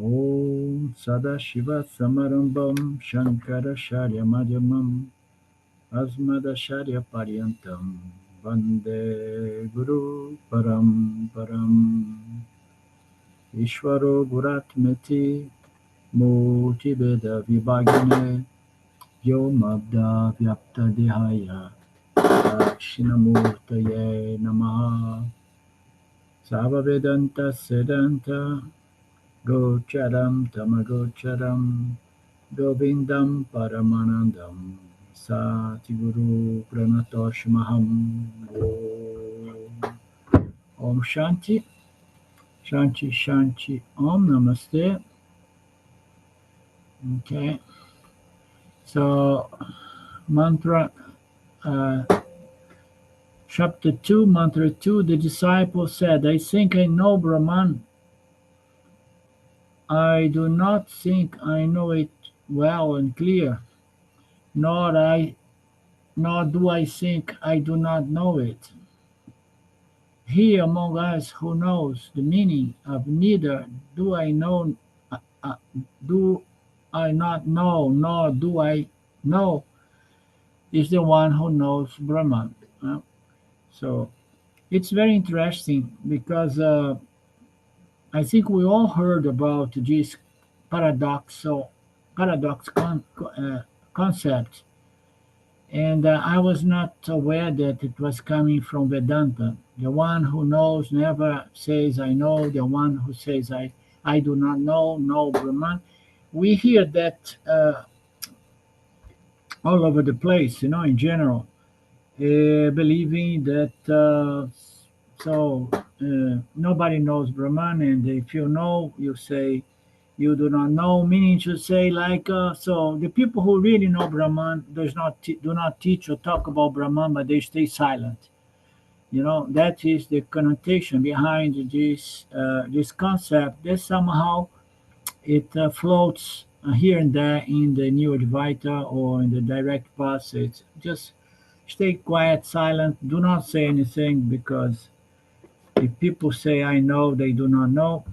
Om Sadashiva Samarambam Shankaracharya Madhyamam Asmadacharya Paryantam Vande Guru Param Ishvaro Guratmeti Murtibeda Vibhagine Yomabda Vyapta Dehaya Dakshinamurtaye Namaha Savavedanta Sedanta Gocharam Tamagocharam Govindam Paramanandam Satiguru Pranatoshmaham Om Shanti Shanti Shanti Om Namaste. Okay, so mantra uh, chapter 2, mantra 2, the disciple said, I think I know Brahman. I do not think I know it well and clear, nor I nor do I think I do not know it. He among us who knows the meaning of neither do I know, uh, do I not know, nor do I know, is the one who knows Brahman. So it's very interesting because I think we all heard about this paradox concept, and I was not aware that it was coming from Vedanta. The one who knows never says I know. The one who says I do not know, no Brahman. We hear that all over the place, in general, believing that nobody knows Brahman, and if you know, you say you do not know, meaning to say like so the people who really know Brahman do not teach or talk about Brahman, but they stay silent. That is the connotation behind this concept. That somehow it floats here and there in the New Advaita or in the direct passage. Just stay quiet, silent, do not say anything, because if people say I know, they do not know.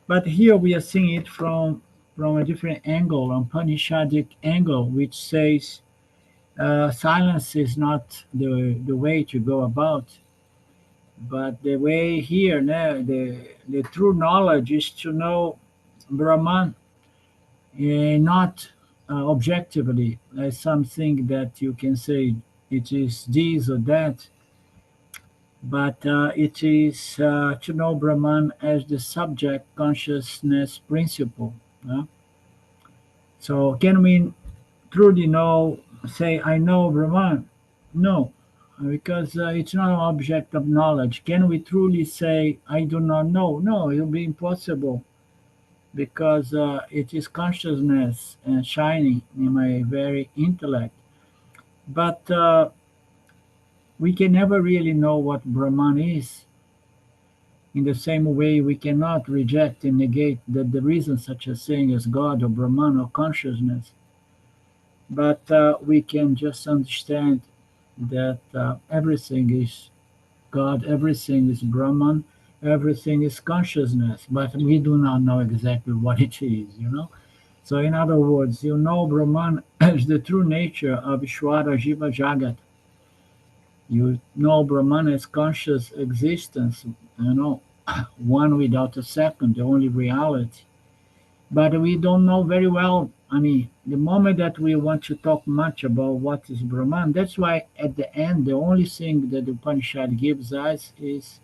But here we are seeing it from a different angle, an Upanishadic angle, which says silence is not the way to go about, but the way here, now, the true knowledge is to know Brahman, not objectively as something that you can say it is this or that, but it is to know Brahman as the subject consciousness principle. So can we truly know, say, I know Brahman? No, because it's not an object of knowledge. Can we truly say, I do not know? No, it will be impossible, because it is consciousness shining in my very intellect. But we can never really know what Brahman is. In the same way, we cannot reject and negate that there isn't such a thing as God or Brahman or consciousness. But we can just understand that everything is God, everything is Brahman, everything is consciousness, but we do not know exactly what it is. So, in other words, you know Brahman as the true nature of Ishvara Jiva Jagat. You know Brahman as conscious existence, one without a second, the only reality. But we don't know very well. I mean, the moment that we want to talk much about what is Brahman, that's why at the end, the only thing that the Upanishad gives us is,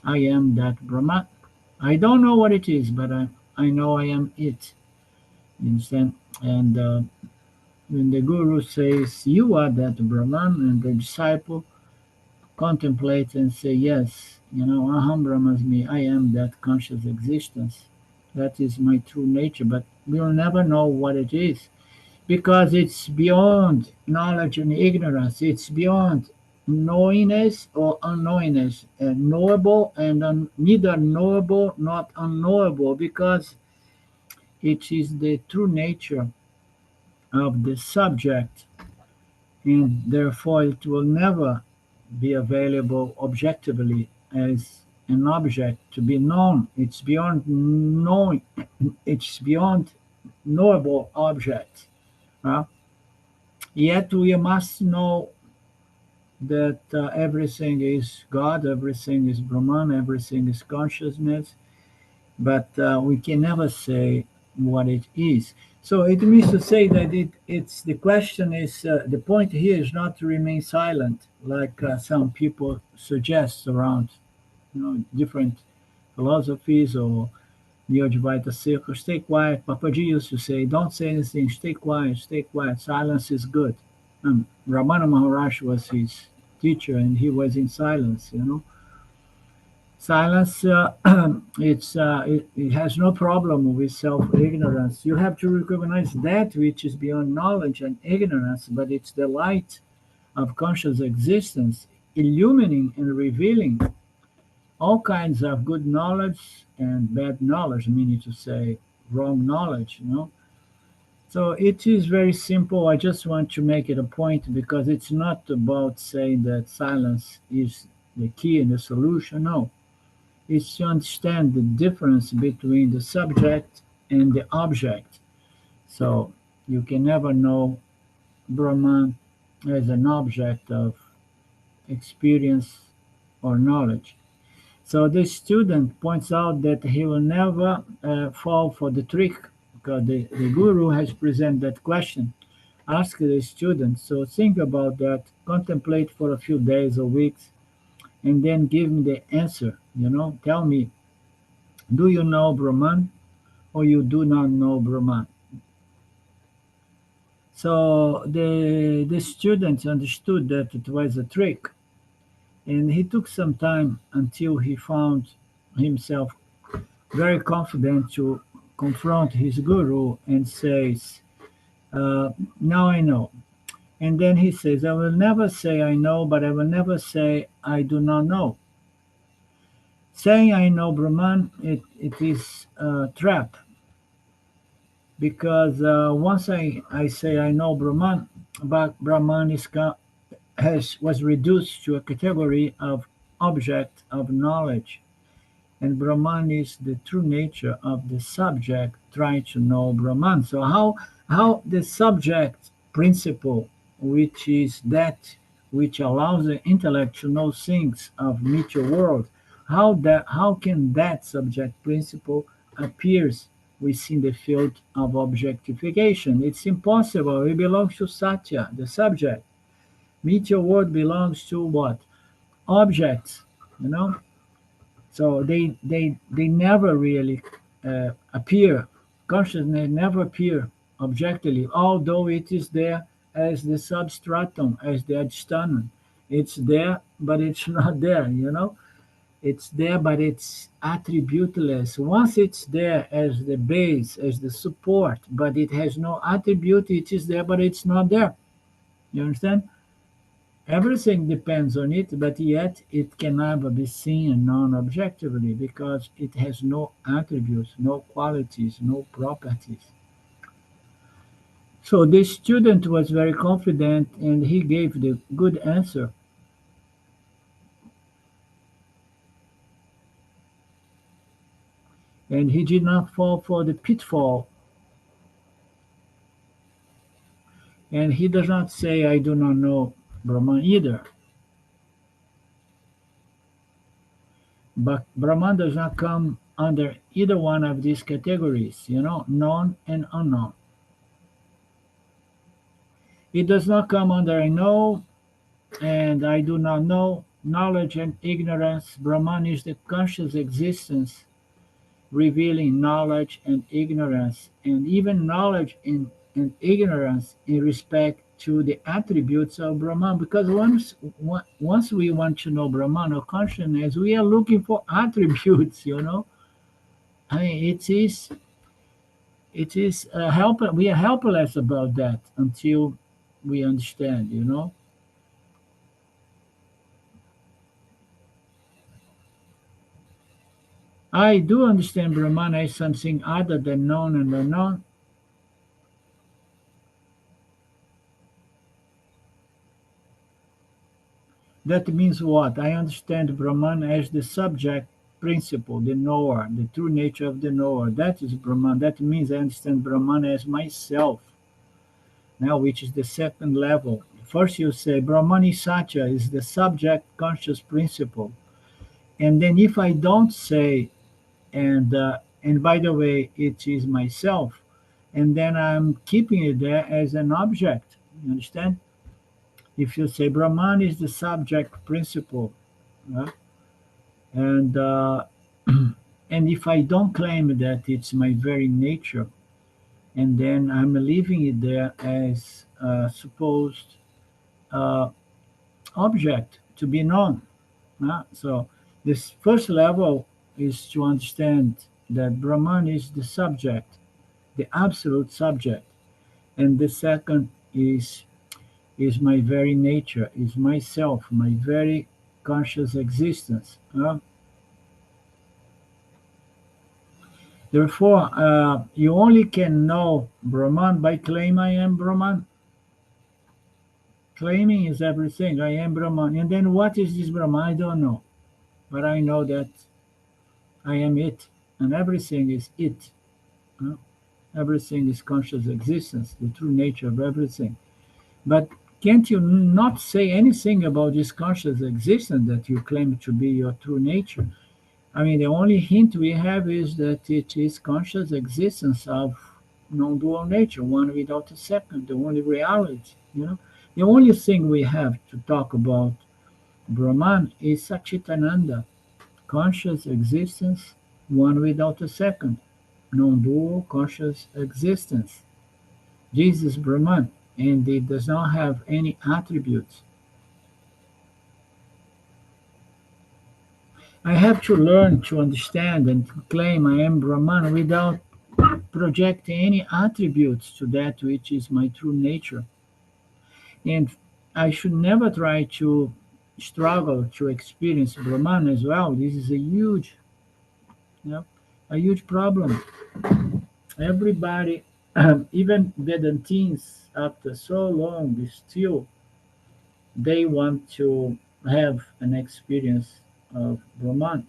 I am that Brahman. I don't know what it is, but I know I am it. You understand? And when the Guru says, you are that Brahman, and the disciple contemplates and say, yes, Aham Brahmasmi, I am that conscious existence. That is my true nature, but we'll never know what it is, because it's beyond knowledge and ignorance. It's beyond knowingness or unknowingness, and knowable and neither knowable not unknowable, because it is the true nature of the subject, and therefore it will never be available objectively as an object to be known. It's beyond knowing. It's beyond knowable object. Uh, Yet we must know that everything is God, everything is Brahman, everything is consciousness, but we can never say what it is. So it means to say that it's the question is the point here is not to remain silent, like some people suggest around, different philosophies or Neo-Advaita circles. Stay quiet. Papaji used to say, "Don't say anything. Stay quiet. Stay quiet. Silence is good." Ramana Maharaj was his teacher, and he was in silence. Silence, it has no problem with self-ignorance. You have to recognize that which is beyond knowledge and ignorance, but it's the light of conscious existence, illumining and revealing all kinds of good knowledge and bad knowledge, meaning to say wrong knowledge. So it is very simple. I just want to make it a point because it's not about saying that silence is the key and the solution. No, is to understand the difference between the subject and the object. So you can never know Brahman as an object of experience or knowledge. So the student points out that he will never fall for the trick because the guru has presented that question. Ask the student. So think about that, contemplate for a few days or weeks, and then give me the answer. Tell me, do you know Brahman or you do not know Brahman? So the student understood that it was a trick, and he took some time until he found himself very confident to confront his guru and says, "Now I know." And then he says, "I will never say I know, but I will never say I do not know." Saying I know Brahman, it is a trap because once I say I know Brahman, but Brahman was reduced to a category of object of knowledge, and Brahman is the true nature of the subject trying to know Brahman. So how the subject principle, which is that which allows the intellect to know things of nature world, how can that subject principle appears within the field of objectification? It's impossible. It belongs to Satya, the subject. Meteor world belongs to what? Objects, you know. So they never really appear. Consciousness never appear objectively, although it is there as the substratum, as the adstanum. It's there, but it's not there. It's there, but it's attributeless. Once it's there as the base, as the support, but it has no attribute, it is there, but it's not there. You understand? Everything depends on it, but yet it can never be seen and known objectively because it has no attributes, no qualities, no properties. So the student was very confident and he gave the good answer. And he did not fall for the pitfall. And he does not say, I do not know Brahman either. But Brahman does not come under either one of these categories, known and unknown. It does not come under I know and I do not know. Knowledge and ignorance. Brahman is the conscious existence revealing knowledge and ignorance, and even knowledge and ignorance in respect to the attributes of Brahman. Because once we want to know Brahman or consciousness, we are looking for attributes. I mean, it is help. We are helpless about that until we understand. I do understand Brahman as something other than known and unknown. That means what? I understand Brahman as the subject principle, the knower, the true nature of the knower. That is Brahman. That means I understand Brahman as myself. Now, which is the second level. First, you say Brahmani Satya is the subject conscious principle. And then, if I don't say, and by the way, it is myself, and then I'm keeping it there as an object. You understand? If you say Brahman is the subject principle, uh, and and if I don't claim that it's my very nature, and then I'm leaving it there as supposed uh, object to be known. So this first level is to understand that Brahman is the subject, the absolute subject, and the second is my very nature, is myself, my very conscious existence. Therefore, you only can know Brahman by claim I am Brahman. Claiming is everything. I am Brahman. And then what is this Brahman? I don't know. But I know that I am it. And everything is it. Uh, Everything is conscious existence, the true nature of everything. But can't you not say anything about this conscious existence that you claim to be your true nature? I mean, the only hint we have is that it is conscious existence of non-dual nature, one without a second, the only reality. The only thing we have to talk about Brahman is Satchitananda, conscious existence, one without a second, non-dual conscious existence. Jesus Brahman, and it does not have any attributes. I have to learn to understand and to claim I am Brahman without projecting any attributes to that which is my true nature. And I should never try to struggle to experience Brahman as well. This is you know, a huge problem. Everybody, even Vedantins, after so long, still they want to have an experience of Brahman.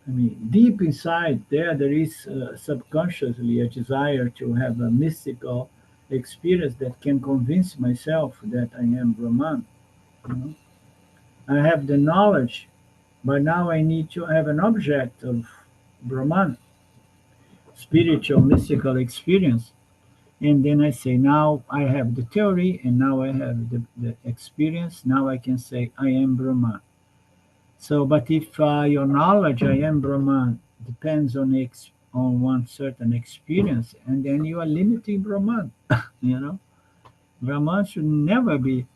I mean, deep inside there is subconsciously a desire to have a mystical experience that can convince myself that I am Brahman. You know? I have the knowledge, but now I need to have an object of Brahman, spiritual, mystical experience. And then I say, now I have the theory, and now I have the experience. Now I can say, I am Brahman. So, but if your knowledge, I am Brahman, depends on one certain experience, and then you are limiting Brahman. you know, Brahman should never be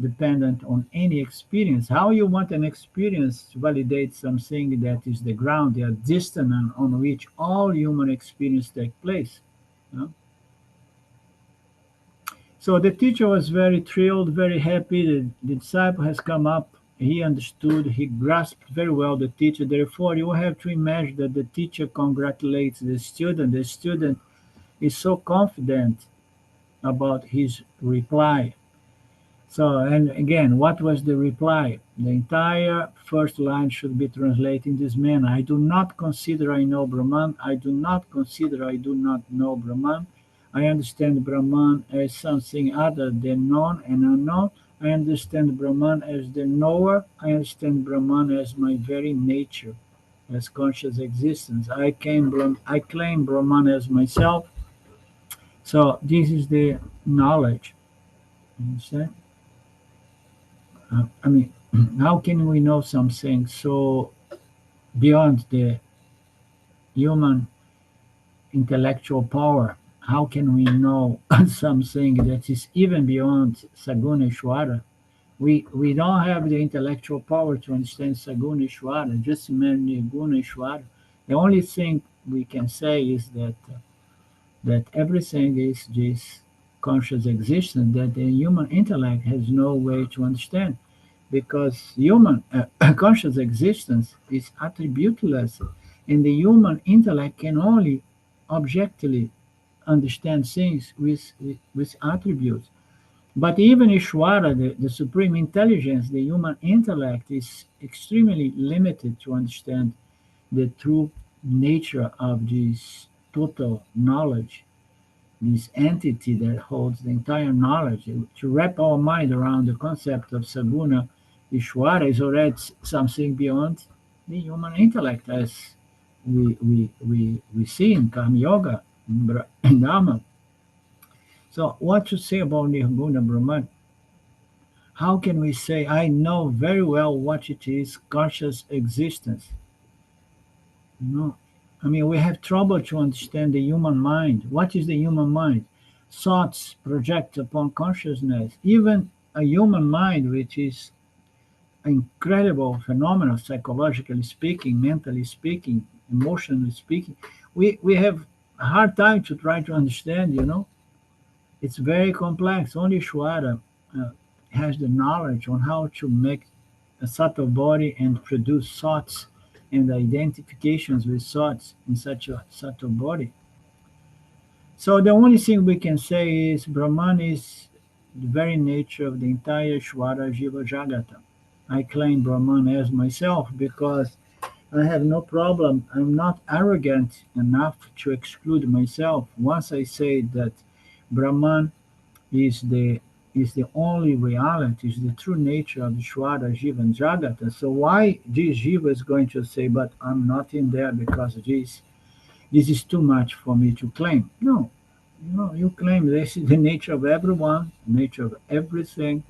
dependent on any experience. How you want an experience to validate something that is the ground, the distant on which all human experience take place? You know? So the teacher was very thrilled, very happy. The disciple has come up. He understood, he grasped very well the teacher. Therefore, you have to imagine that the teacher congratulates the student. The student is so confident about his reply. So, and again, what was the reply? The entire first line should be translated in this manner. I do not consider I know Brahman. I do not consider I do not know Brahman. I understand Brahman as something other than known and unknown. I understand Brahman as the knower. I understand Brahman as my very nature, as conscious existence. I claim Brahman as myself. So this is the knowledge. You understand? I mean, how can we know something so beyond the human intellectual power? How can we know something that is even beyond Saguna Ishwara? We don't have the intellectual power to understand Saguna Ishwara, just Nirguna Ishwara. The only thing we can say is that everything is this conscious existence that the human intellect has no way to understand, because human conscious existence is attributeless, and the human intellect can only objectively understand things with attributes. But even Ishvara, the supreme intelligence, the human intellect, is extremely limited to understand the true nature of this total knowledge, this entity that holds the entire knowledge. To wrap our mind around the concept of Saguna Ishvara is already something beyond the human intellect, as we see in Karma Yoga, in Dharma. So, what to say about Nirguna Brahman? How can we say, I know very well what it is, conscious existence? No. I mean, we have trouble to understand the human mind. What is the human mind? Thoughts project upon consciousness. Even a human mind, which is an incredible phenomenon, psychologically speaking, mentally speaking, emotionally speaking, we have a hard time to try to understand. It's very complex. Only Shwara uh, has the knowledge on how to make a subtle body and produce thoughts and identifications with thoughts in such a subtle body. So the only thing we can say is Brahman is the very nature of the entire Shwara Jiva Jagata. I claim Brahman as myself because I have no problem. I'm not arrogant enough to exclude myself. Once I say that Brahman is the only reality, is the true nature of Shwara, Jiva, and Jagata. So why this Jiva is going to say, but I'm not in there because this is too much for me to claim? No, you claim this is the nature of everyone, the nature of everything.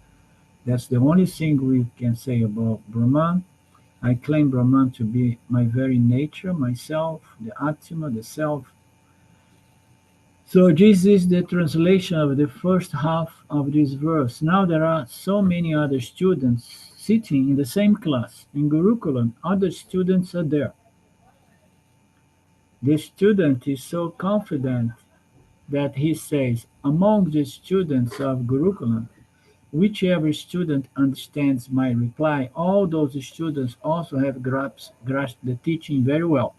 That's the only thing we can say about Brahman. I claim Brahman to be my very nature, myself, the Atma, the self. So this is the translation of the first half of this verse. Now there are so many other students sitting in the same class. In Gurukulam, other students are there. The student is so confident that he says, among the students of Gurukulam, whichever student understands my reply, all those students also have grasped the teaching very well.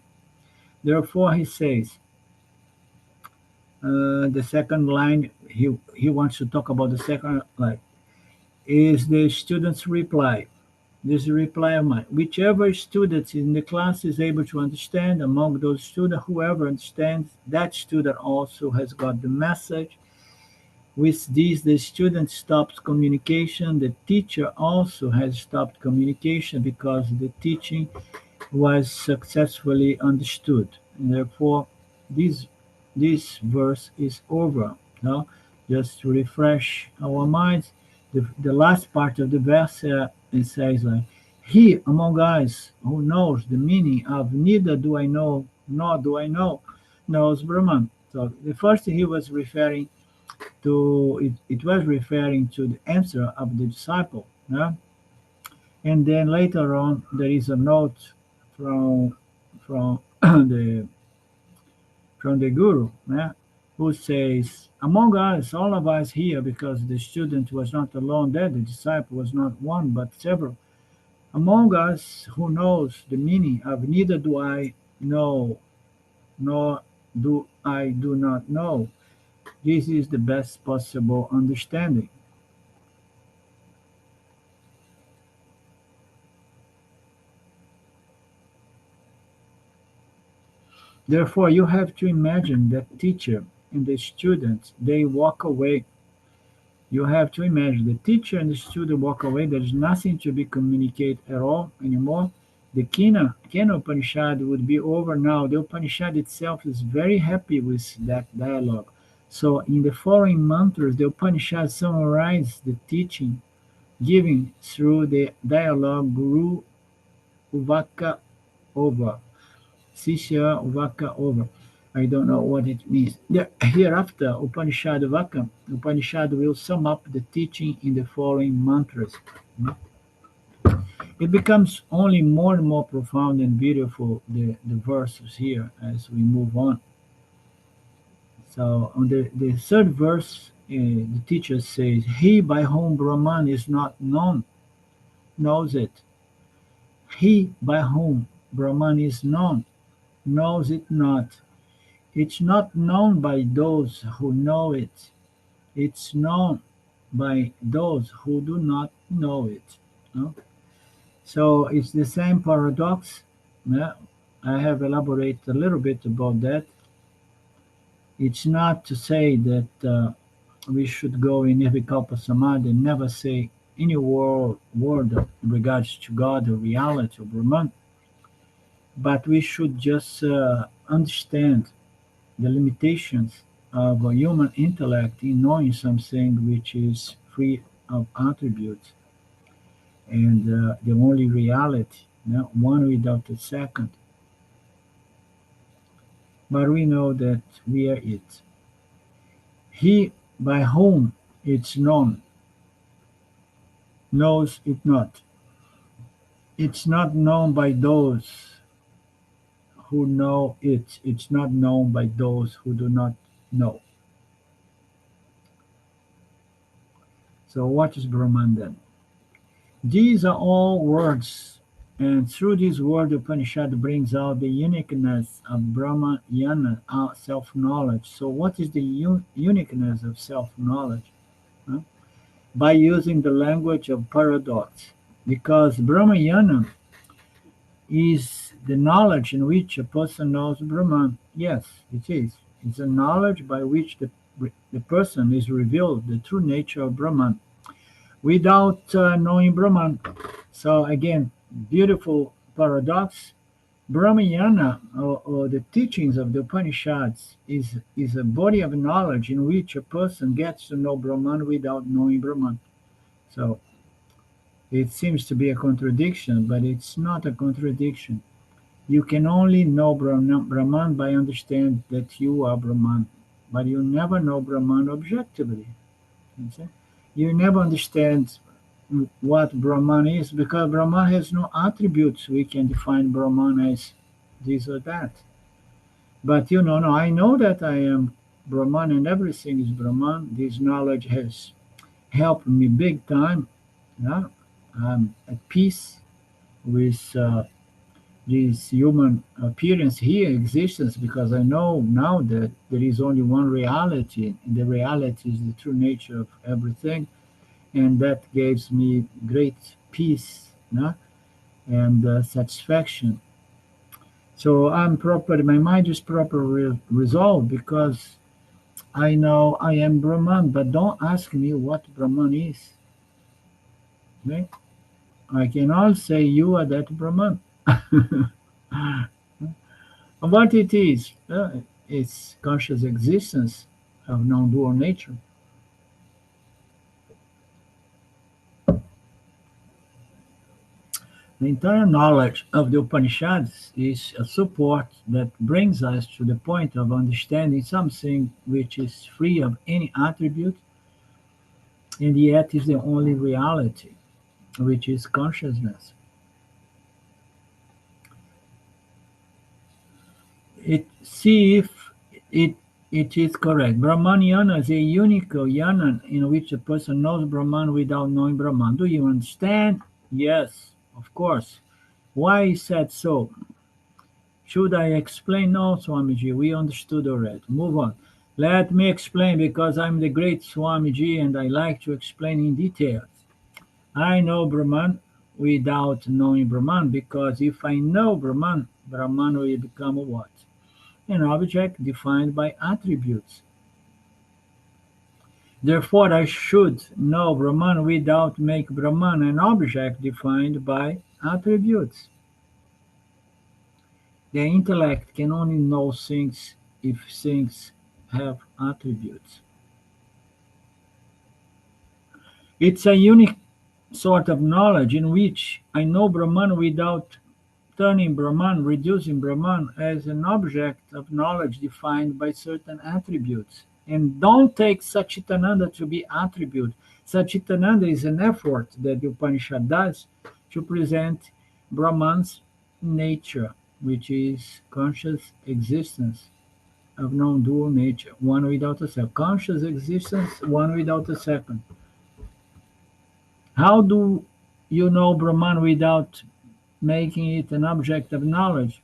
Therefore, he says, the second line, he wants to talk about the second line, is the student's reply. This is the reply of mine. Whichever student in the class is able to understand, among those students, whoever understands, that student also has got the message. With this, the student stops communication. The teacher also has stopped communication because the teaching was successfully understood. And therefore, this this verse is over. Now, just to refresh our minds, the last part of the verse it says like, "He among us who knows the meaning of neither do I know nor do I know knows Brahman." So the first he was referring to it was referring to the answer of the disciple. Yeah? And then later on, there is a note from from the guru, yeah, who says, "Among us, all of us here, because the student was not alone there, the disciple was not one but several. Among us, who knows the meaning of neither do I know, nor do not know. This is the best possible understanding." Therefore, you have to imagine that teacher and the student, they walk away. You have to imagine the teacher and the student walk away. There is nothing to be communicated at all anymore. The Kenopanishad would be over now. The Upanishad itself is very happy with that dialogue. So, in the following mantras, the Upanishad summarizes the teaching given through the dialogue Guru Uvaka over. Sisya Vaka over. I don't know what it means. Hereafter, Upanishad will sum up the teaching in the following mantras. It becomes only more and more profound and beautiful, the verses here, as we move on. So, on the third verse, the teacher says, "He by whom Brahman is not known knows it. He by whom Brahman is known knows it not. It's not known by those who know it. It's known. by those who do not know it. No? So it's the same paradox. Yeah, I have elaborated a little bit about that. It's not to say that we should go in Nirvikalpa Samadhi and never say any word in regards to God or reality or Brahman, but we should just understand the limitations of a human intellect in knowing something which is free of attributes and the only reality, not one without a second. But we know that we are it. He by whom it's known knows it not. It's not known by those who know it. It's not known by those who do not know. So what is Brahman then? These are all words, and through these words, the Upanishad brings out the uniqueness of Brahmayana, self-knowledge. So what is the uniqueness of self-knowledge? Huh? By using the language of paradox. Because Brahmayana is the knowledge in which a person knows Brahman. Yes, it is. It's a knowledge by which the person is revealed the true nature of Brahman without knowing Brahman. So again, beautiful paradox. Brahmayana, or the teachings of the Upanishads, is a body of knowledge in which a person gets to know Brahman without knowing Brahman. So it seems to be a contradiction, but it's not a contradiction. You can only know Brahman by understanding that you are Brahman, but you never know Brahman objectively. You see? You never understand what Brahman is because Brahman has no attributes. We can define Brahman as this or that. But no, I know that I am Brahman and everything is Brahman. This knowledge has helped me big time. Yeah? I'm at peace with this human appearance here, existence, because I know now that there is only one reality, and the reality is the true nature of everything, and that gives me great peace, no? And satisfaction. So I'm proper. My mind is properly resolved because I know I am Brahman. But don't ask me what Brahman is. Okay? I can all say you are that Brahman. What it is, it's conscious existence of non-dual nature. The entire knowledge of the Upanishads is a support that brings us to the point of understanding something which is free of any attribute and yet is the only reality, which is consciousness. See if it it is correct. Brahmanyana is a unique yana in which a person knows Brahman without knowing Brahman. Do you understand? Yes, of course. Why is that so? Should I explain? No, Swamiji, we understood already. Move on. Let me explain because I'm the great Swamiji and I like to explain in detail. I know Brahman without knowing Brahman because if I know Brahman, Brahman will become a what? An object defined by attributes. Therefore, I should know Brahman without make Brahman an object defined by attributes. The intellect can only know things if things have attributes. It's a unique sort of knowledge in which I know Brahman without turning Brahman, reducing Brahman as an object of knowledge defined by certain attributes. And don't take Satchitananda to be attribute. Satchitananda is an effort that the Upanishad does to present Brahman's nature, which is conscious existence of non-dual nature, one without a second. Conscious existence, one without a second. How do you know Brahman without making it an object of knowledge?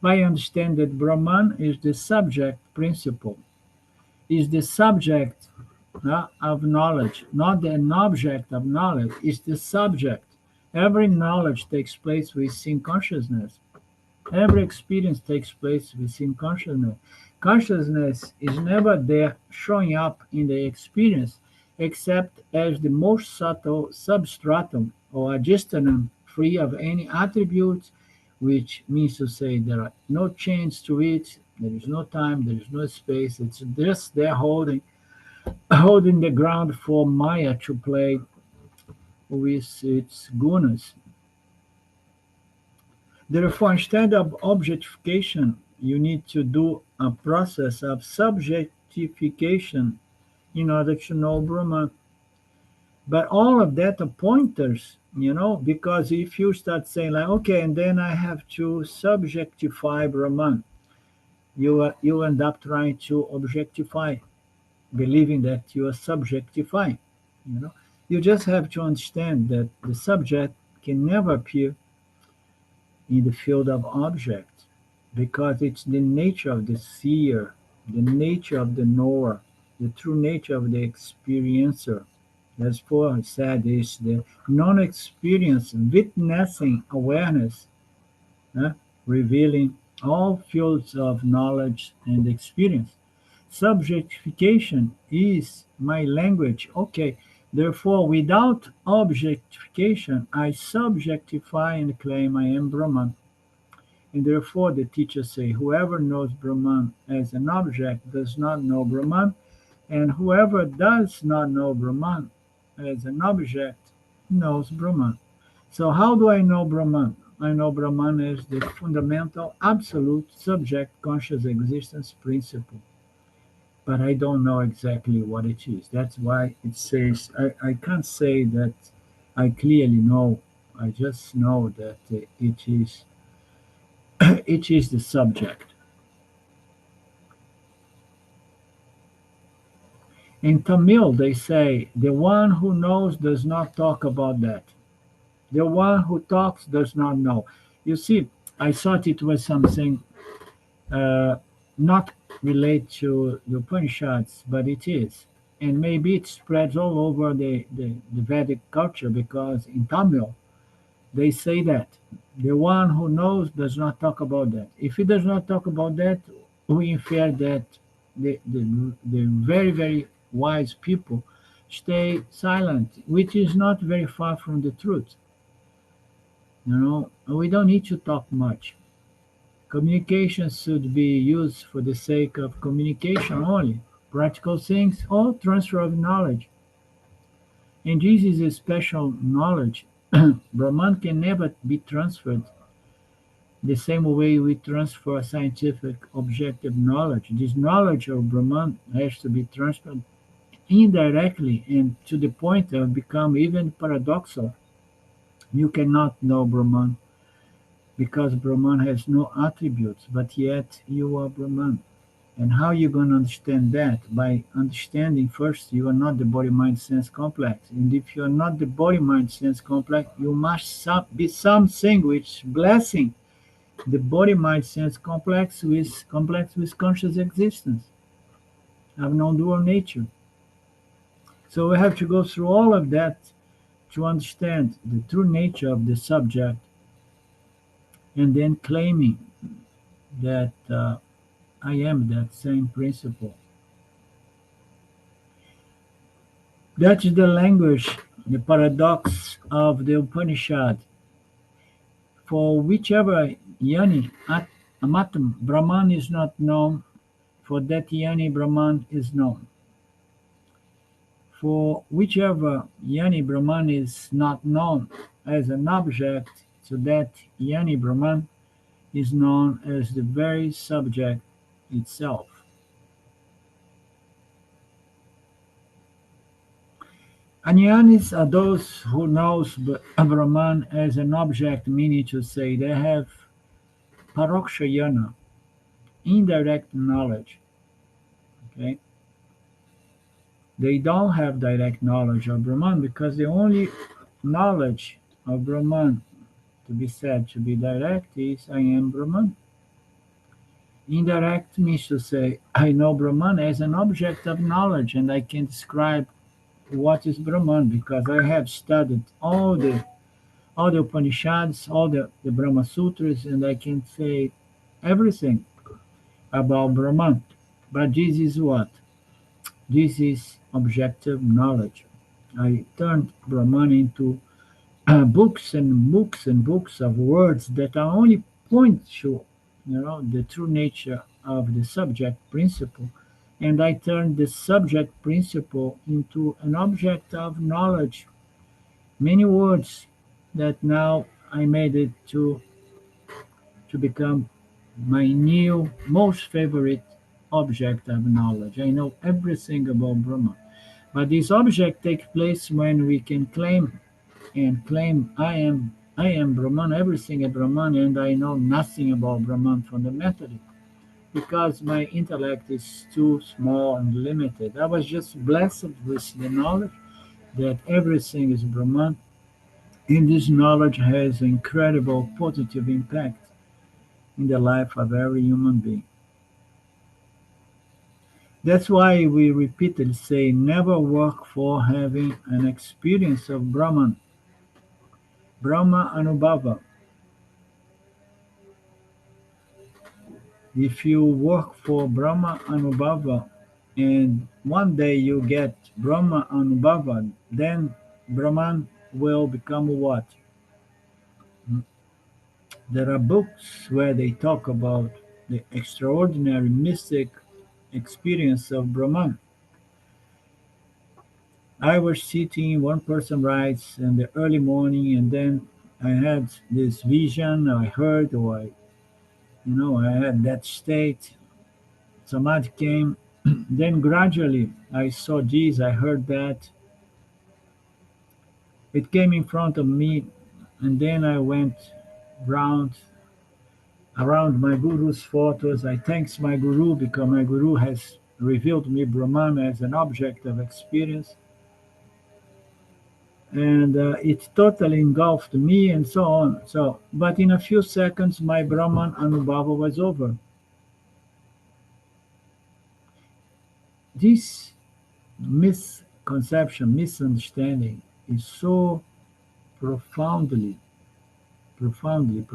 By understanding that Brahman is the subject principle, is the subject of knowledge, not an object of knowledge, it's the subject. Every knowledge takes place within consciousness. Every experience takes place within consciousness. Consciousness is never there showing up in the experience except as the most subtle substratum or adjustment free of any attributes, which means to say there are no chains to it, there is no time, there is no space, it's just there holding the ground for Maya to play with its gunas. Therefore, instead of objectification, you need to do a process of subjectification in order to know Brahman. But all of that are pointers, because if you start saying like, okay, and then I have to subjectify Brahman, you end up trying to objectify, believing that you are subjectifying. You know, you just have to understand that the subject can never appear in the field of object, because it's the nature of the seer, the nature of the knower, the true nature of the experiencer. As Paul said, is the non-experience witnessing awareness, eh, revealing all fields of knowledge and experience. Subjectification is my language. Okay, therefore, without objectification, I subjectify and claim I am Brahman. And therefore, the teachers say, whoever knows Brahman as an object does not know Brahman, and whoever does not know Brahman as an object knows Brahman. So, how do I know Brahman? I know Brahman as the fundamental, absolute, subject, conscious existence principle. But I don't know exactly what it is. That's why it says, I can't say that I clearly know. I just know that it is it is the subject. In Tamil, they say, the one who knows does not talk about that. The one who talks does not know. You see, I thought it was something uh, not related to the Upanishads, but it is. And maybe it spreads all over the Vedic culture, because in Tamil, they say that the one who knows does not talk about that. If he does not talk about that, we infer that the very, very wise people stay silent, which is not very far from the truth. We don't need to talk much. Communication should be used for the sake of communication only, practical things or transfer of knowledge. And this is a special knowledge. Brahman can never be transferred the same way we transfer scientific objective knowledge. This knowledge of Brahman has to be transferred indirectly, and to the point of become even paradoxal. You cannot know Brahman because Brahman has no attributes, but yet you are Brahman. And how are you going to understand that? By understanding first you are not the body mind sense complex. And if you are not the body mind sense complex, you must be something which blessing the body mind sense complex with conscious existence of non-dual nature. So we have to go through all of that to understand the true nature of the subject, and then claiming that I am that same principle. That is the language, the paradox of the Upanishad. For whichever yani amatam Brahman is not known, for that yani Brahman is known. For whichever yani Brahman is not known as an object, so that yani Brahman is known as the very subject itself. Anyanis are those who knows Brahman as an object, meaning to say they have parokshayana, indirect knowledge. Okay, they don't have direct knowledge of Brahman, because the only knowledge of Brahman to be said to be direct is I am Brahman. Indirect means to say, I know Brahman as an object of knowledge, and I can describe what is Brahman because I have studied all the Upanishads, all the Brahma Sutras, and I can say everything about Brahman. But this is what? This is objective knowledge. I turned Brahman into books and books and books of words that are only point to the true nature of the subject principle, and I turned the subject principle into an object of knowledge. Many words that now I made it to become my new most favorite object of knowledge. I know everything about Brahma. But this object takes place when we can claim I am Brahman, everything is Brahman, and I know nothing about Brahman fundamentally because my intellect is too small and limited. I was just blessed with the knowledge that everything is Brahman, and this knowledge has incredible positive impact in the life of every human being. That's why we repeatedly say never work for having an experience of Brahman, Brahma Anubhava. If you work for Brahma Anubhava and one day you get Brahma Anubhava, then Brahman will become what? There are books where they talk about the extraordinary mystic experience of Brahman. I was sitting, one person writes, in the early morning, and then I had this vision, I heard, or I had that state. Samadhi came. Then gradually I saw this, I heard that. It came in front of me, and then I went round around my guru's photos. I thanks my guru because my guru has revealed me Brahman as an object of experience, and it totally engulfed me and so on. So, but in a few seconds, my Brahman Anubhava was over. This misconception, misunderstanding is so profoundly, profoundly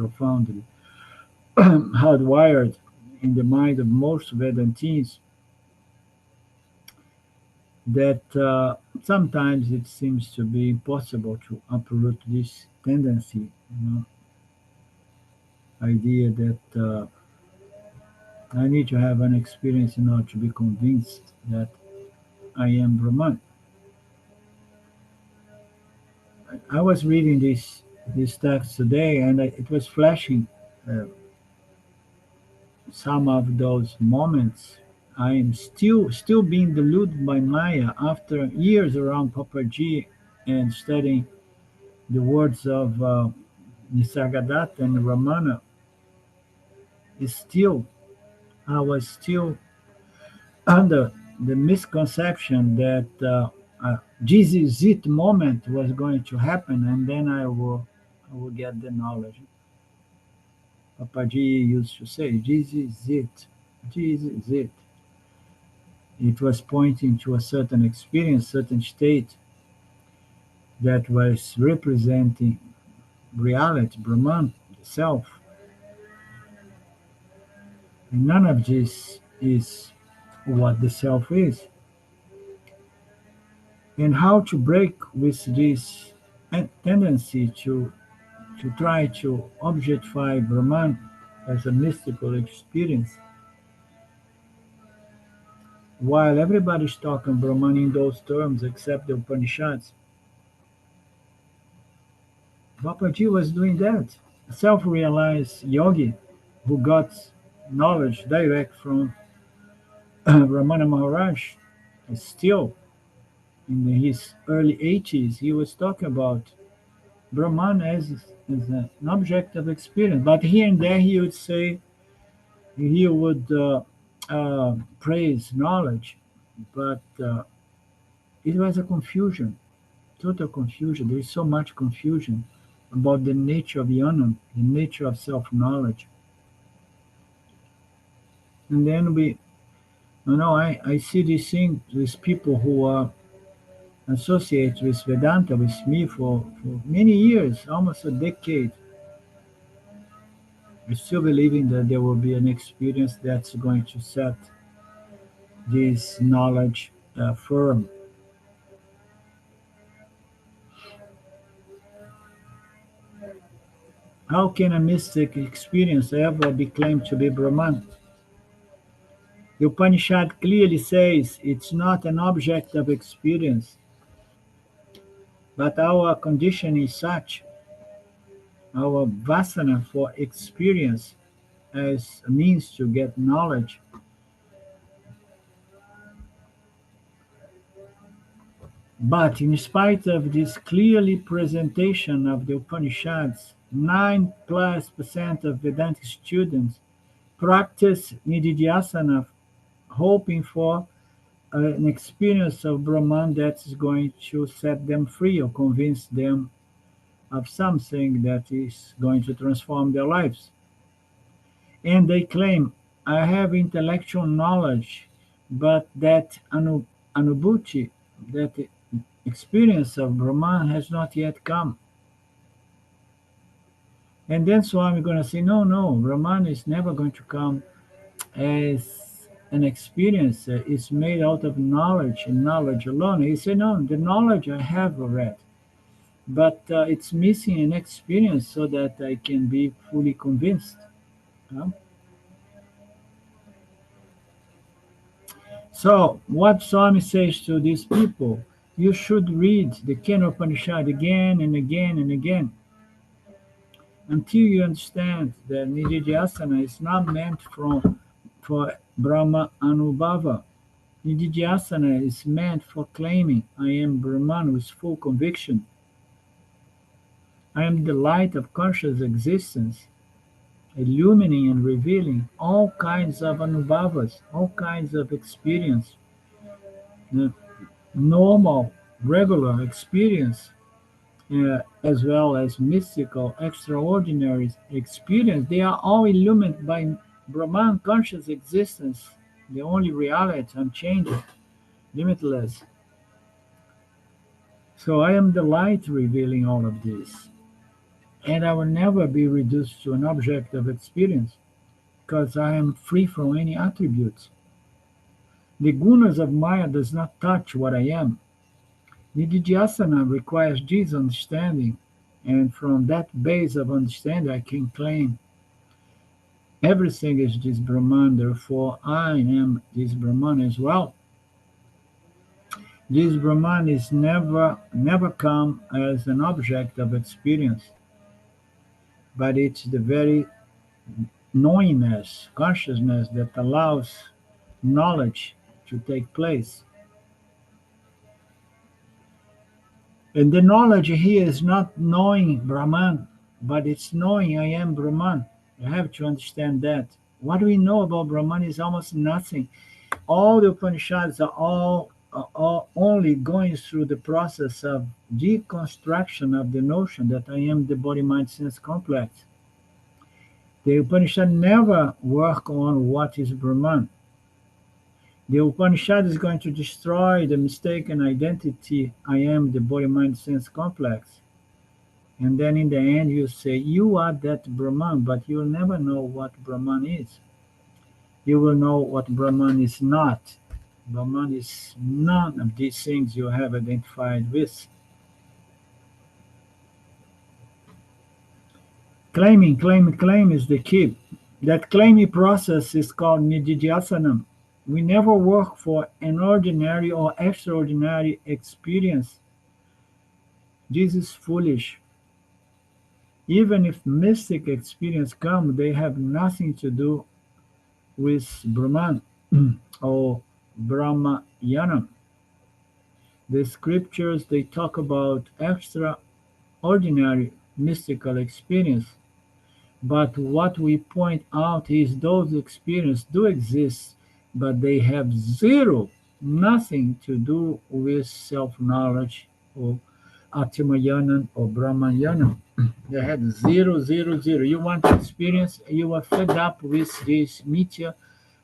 hardwired in the mind of most Vedantins that sometimes it seems to be impossible to uproot this tendency, idea that I need to have an experience in order to be convinced that I am Brahman. I was reading this text today, and it was flashing uh, some of those moments. I am still being deluded by Maya after years around Papaji and studying the words of Nisargadatta and Ramana. Is still I was still under the misconception that this is it moment was going to happen, and then I will get the knowledge. Papaji used to say, "This is it. This is it." It was pointing to a certain experience, certain state that was representing reality, Brahman, the self. And none of this is what the self is. And how to break with this tendency to try to objectify Brahman as a mystical experience, while everybody's talking Brahman in those terms except the Upanishads. Babaji was doing that. A self-realized yogi who got knowledge direct from Ramana Maharaj. Still, in his early 80s, he was talking about Brahman as an object of experience. But here and there, he would say, he would praise knowledge, but it was a confusion, total confusion. There is so much confusion about the nature of Yanam, the nature of self-knowledge. And then I see these things with people who are associated with Vedanta with me for many years, almost a decade. I still believing that there will be an experience that's going to set this knowledge firm. How can a mystic experience ever be claimed to be Brahman? The Upanishad clearly says it's not an object of experience, but our condition is such, our vasana for experience as a means to get knowledge. But in spite of this clearly presentation of the Upanishads, 9+% of Vedantic students practice Nididhyasana, hoping for an experience of Brahman that is going to set them free or convince them of something that is going to transform their lives. And they claim, I have intellectual knowledge, but that anubhuti, that experience of Brahman has not yet come. And then Swami is going to say, no, no, Brahman is never going to come as an experience. It's made out of knowledge and knowledge alone. He said, no, the knowledge I have already, but it's missing an experience so that I can be fully convinced. Huh? So, what Swami says to these people, you should read the Kenopanishad again and again and again until you understand that Nididhyasana is not meant for Brahma Anubhava. Nididhyasana is meant for claiming I am Brahman with full conviction. I am the light of conscious existence, illumining and revealing all kinds of anubhavas, all kinds of experience, the normal, regular experience, as well as mystical, extraordinary experience. They are all illumined by Brahman conscious existence, the only reality, unchanging, limitless. So I am the light revealing all of this. And I will never be reduced to an object of experience because I am free from any attributes. The gunas of Maya does not touch what I am. Nididhyasana requires this understanding, and from that base of understanding I can claim everything is this Brahman, therefore I am this Brahman as well. This Brahman is never come as an object of experience, but it's the very knowingness, consciousness that allows knowledge to take place. And the knowledge here is not knowing Brahman, but it's knowing I am Brahman. You have to understand that. What we know about Brahman is almost nothing. All the Upanishads are only going through the process of deconstruction of the notion that I am the body-mind-sense complex. The Upanishad never work on what is Brahman. The Upanishad is going to destroy the mistaken identity, I am the body-mind-sense complex. And then in the end you say, you are that Brahman, but you'll never know what Brahman is. You will know what Brahman is not. Brahman is none of these things you have identified with. Claim is the key. That claiming process is called nididhyasanam. We never work for an ordinary or extraordinary experience. This is foolish. Even if mystic experience come, they have nothing to do with Brahman or Brahmayana. The scriptures, they talk about extraordinary mystical experience. But what we point out is those experiences do exist, but they have nothing to do with self-knowledge or Atmayanam or Brahmayanam. They had zero. You want to experience, you are fed up with this mithya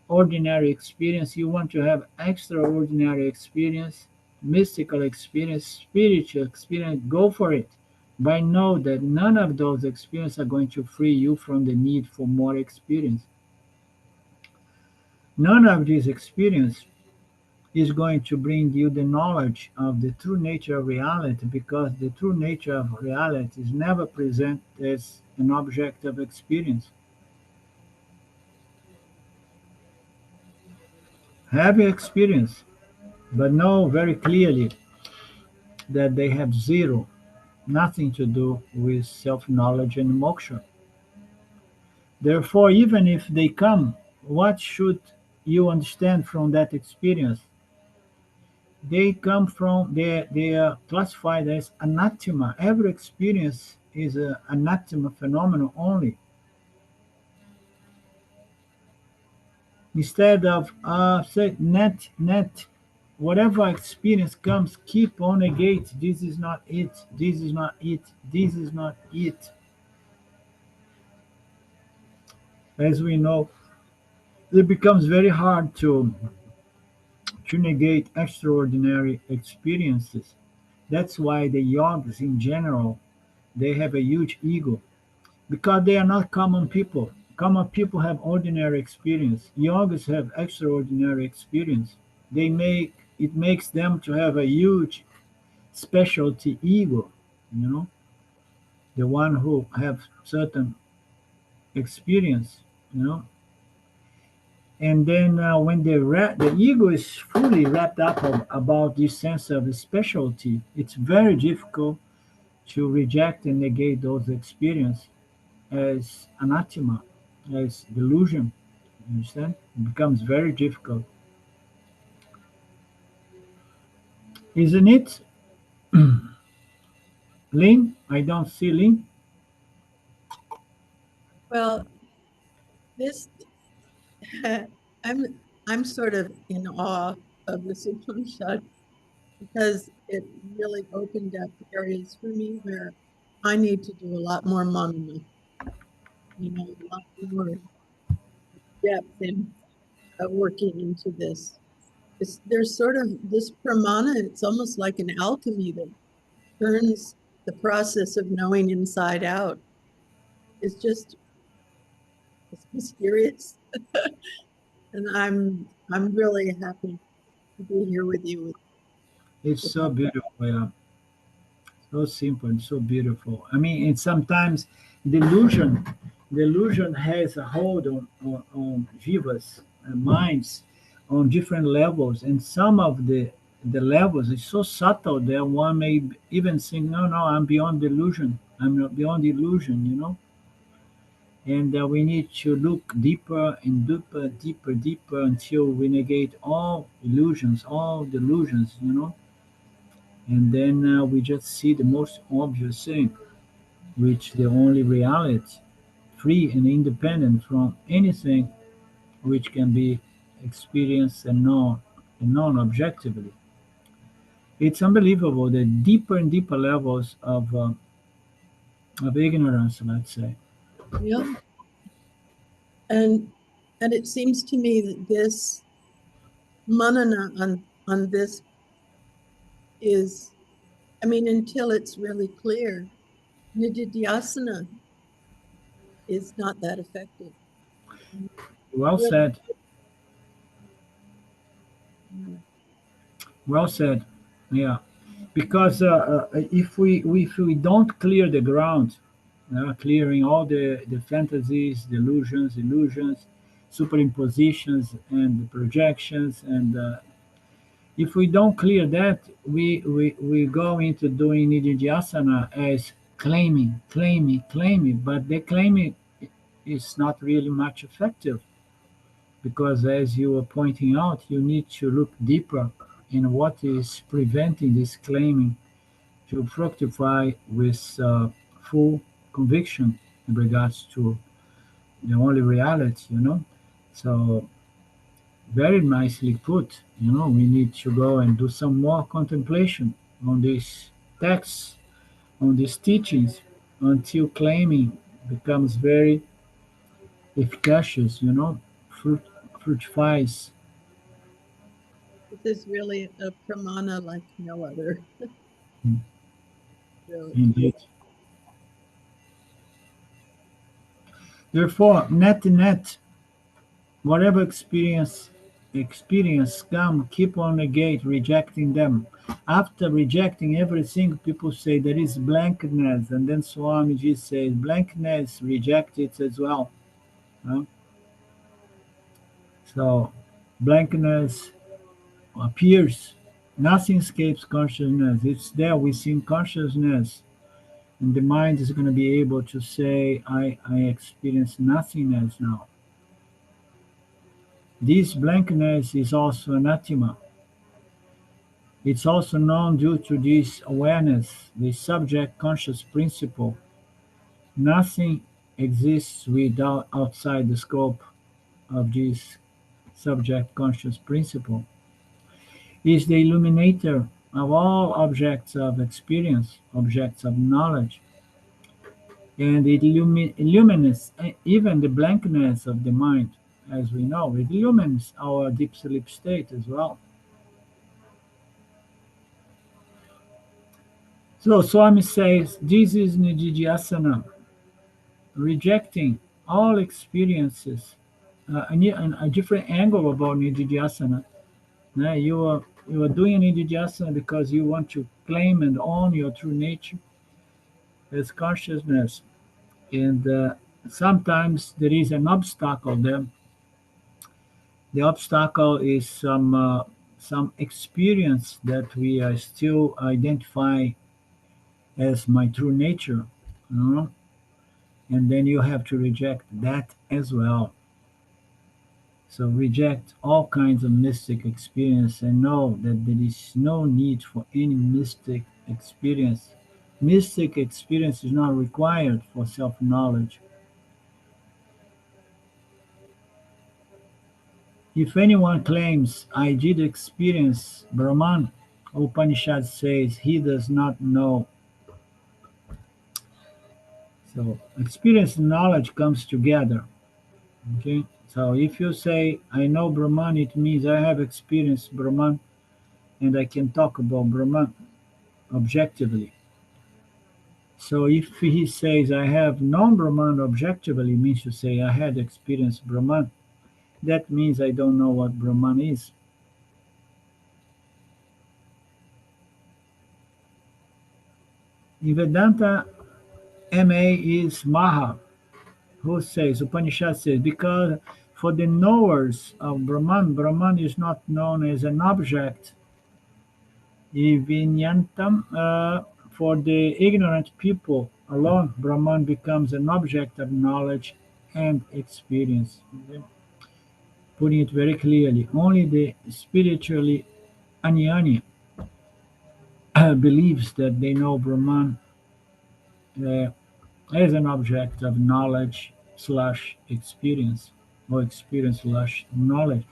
ordinary experience, you want to have extraordinary experience, mystical experience, spiritual experience, go for it. But know that none of those experiences are going to free you from the need for more experience. None of these experience is going to bring you the knowledge of the true nature of reality, because the true nature of reality is never present as an object of experience. Have your experience, but know very clearly that they have zero, nothing to do with self-knowledge and moksha. Therefore, even if they come, what should you understand from that experience? They come from, they are classified as anathema. Every experience is an anathema phenomenon only. Instead of say net, whatever experience comes, keep on negate. This is not it. This is not it. This is not it. As we know, it becomes very hard to negate extraordinary experiences. That's why the yogis in general, they have a huge ego, because they are not common people. Common people have ordinary experience. Yogis have extraordinary experience. They make it makes them to have a huge specialty ego, you know, the one who have certain experience, you know. And then when the ego is fully wrapped up about this sense of specialty, it's very difficult to reject and negate those experiences as anathema, as delusion. You understand? It becomes very difficult, isn't it? Lynn, I don't see Lynn. Well, this I'm I'm sort of in awe of this Upanishad because it really opened up areas for me where I need to do a lot more manana, a lot more depth in working into this. There's sort of this pramana, it's almost like an alchemy that turns the process of knowing inside out. It's mysterious. And I'm really happy to be here with you It's with so all that. beautiful, yeah. So simple and so beautiful. I mean, and sometimes delusion, delusion has a hold on jivas minds on different levels, and some of the levels is so subtle that one may even think, no, no, I'm beyond delusion. I'm not beyond illusion, you know. And we need to look deeper and deeper, deeper, deeper until we negate all illusions, all delusions, you know. And then we just see the most obvious thing, which the only reality, free and independent from anything which can be experienced and known objectively. It's unbelievable the deeper and deeper levels of ignorance, let's say. Yeah. And and it seems to me that this manana on this is, I mean, until it's really clear, nididhyasana is not that effective. Well Really. said. Well said. Yeah, because if we don't clear the ground, clearing all the fantasies, delusions, illusions, superimpositions, and projections, and if we don't clear that, we go into doing nididhyasana as claiming, claiming, claiming, but the claiming is not really much effective, because as you were pointing out, you need to look deeper in what is preventing this claiming to fructify with full conviction in regards to the only reality, you know. So very nicely put, you know, we need to go and do some more contemplation on these texts, on these teachings, until claiming becomes very efficacious, you know, fruit, fructifies. This is really a pramana like no other, Mm, really. indeed. Therefore, net to net, whatever experience come, keep on the gate, rejecting them. After rejecting everything, people say there is blankness, and then Swamiji says blankness, reject it as well. Huh? So blankness appears. Nothing escapes consciousness. It's there within consciousness. And the mind is going to be able to say, I experience nothingness now. This blankness is also anathema. It's also known due to this awareness, the subject conscious principle. Nothing exists without outside the scope of this subject conscious principle. Is the illuminator of all objects of experience, objects of knowledge, and it illumines even the blankness of the mind, as we know. It illumines our deep sleep state as well. So Swami says this is Nididhyasana, rejecting all experiences. A different angle about Nididhyasana. You are doing Nididhyasana because you want to claim and own your true nature as consciousness. And sometimes there is an obstacle there. The obstacle is some experience that we still identify as my true nature, you know? And then you have to reject that as well. So reject all kinds of mystic experience and know that there is no need for any mystic experience. Mystic experience is not required for self-knowledge. If anyone claims I did experience Brahman, Upanishad says he does not know. So experience and knowledge comes together. Okay. So if you say I know Brahman, it means I have experienced Brahman and I can talk about Brahman objectively. So if he says I have known Brahman objectively, means to say I had experienced Brahman. That means I don't know what Brahman is. In Vedanta, MA is Maha, who says, Upanishad says, because for the knowers of Brahman, Brahman is not known as an object. Evinyantam, for the ignorant people alone, Brahman becomes an object of knowledge and experience. Okay? Putting it very clearly, only the spiritually Anyani believes that they know Brahman uh, as an object of knowledge slash experience or experience slash knowledge.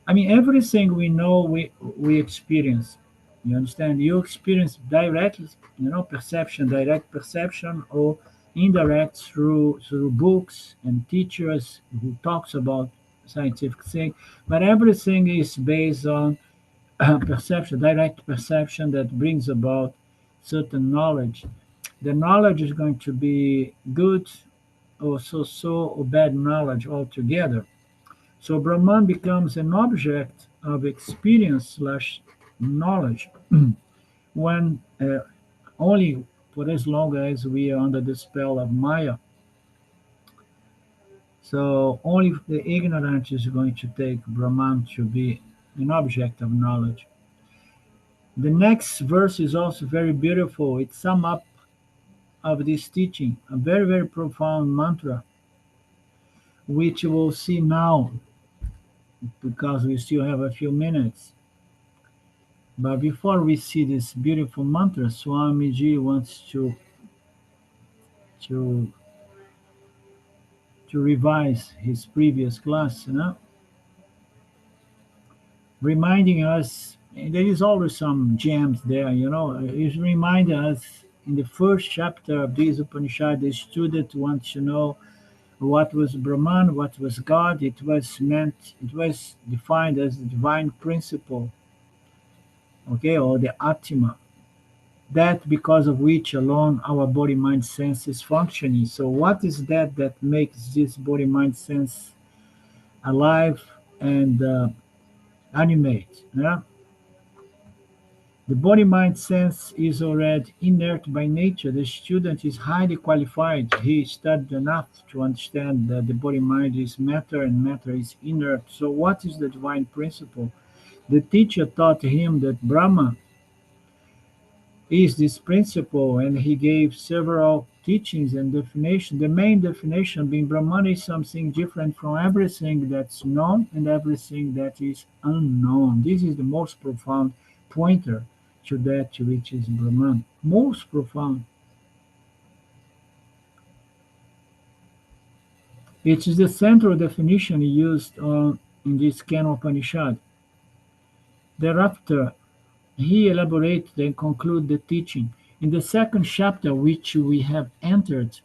I mean, everything we know, we experience. You understand? You experience directly, perception, direct perception, or indirect through books and teachers who talks about scientific thing. But everything is based on perception, direct perception that brings about certain knowledge. The knowledge is going to be good or so or bad knowledge altogether. So Brahman becomes an object of experience slash knowledge when only for as long as we are under the spell of Maya. So only the ignorant is going to take Brahman to be an object of knowledge. The next verse is also very beautiful. It sums up of this teaching, a very, very profound mantra, which we'll see now because we still have a few minutes. But before we see this beautiful mantra, Swamiji wants to to revise his previous class, reminding us. And there is always some gems there, He's reminding us in the first chapter of this Upanishad, the student wants to know what was Brahman, what was God. It was defined as the divine principle, okay, or the Atman. That because of which alone our body, mind, sense is functioning. So what is that that makes this body, mind, sense alive and animate? Yeah? The body, mind, sense is already inert by nature. The student is highly qualified. He studied enough to understand that the body, mind is matter and matter is inert. So what is the divine principle? The teacher taught him that Brahma is this principle, and he gave several teachings and definitions. The main definition being Brahman is something different from everything that's known and everything that is unknown. This is the most profound pointer to that which is Brahman. Most profound. It is the central definition used in this Kenopanishad. Thereafter, he elaborated and concluded the teaching. In the second chapter, which we have entered,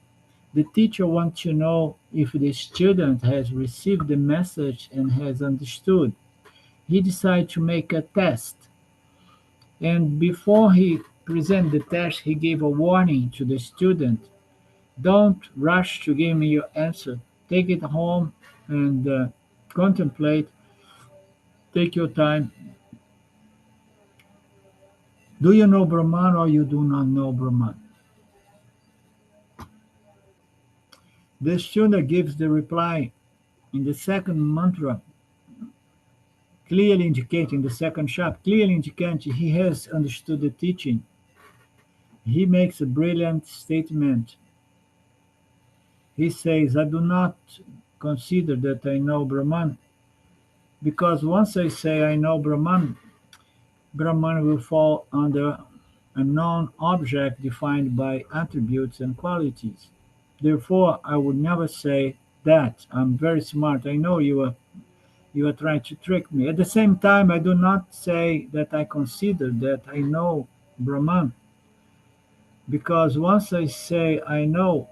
the teacher wants to know if the student has received the message and has understood. He decided to make a test, and before he presented the test, he gave a warning to the student. Don't rush to give me your answer. Take it home and contemplate. Take your time. Do you know Brahman or you do not know Brahman? The student gives the reply in the second mantra, clearly indicating the second chapter, clearly indicating he has understood the teaching. He makes a brilliant statement. He says, I do not consider that I know Brahman, because once I say I know Brahman, Brahman will fall under a known object defined by attributes and qualities. Therefore, I would never say that. I'm very smart. I know you are trying to trick me. At the same time, I do not say that I consider that I know Brahman, because once I say I do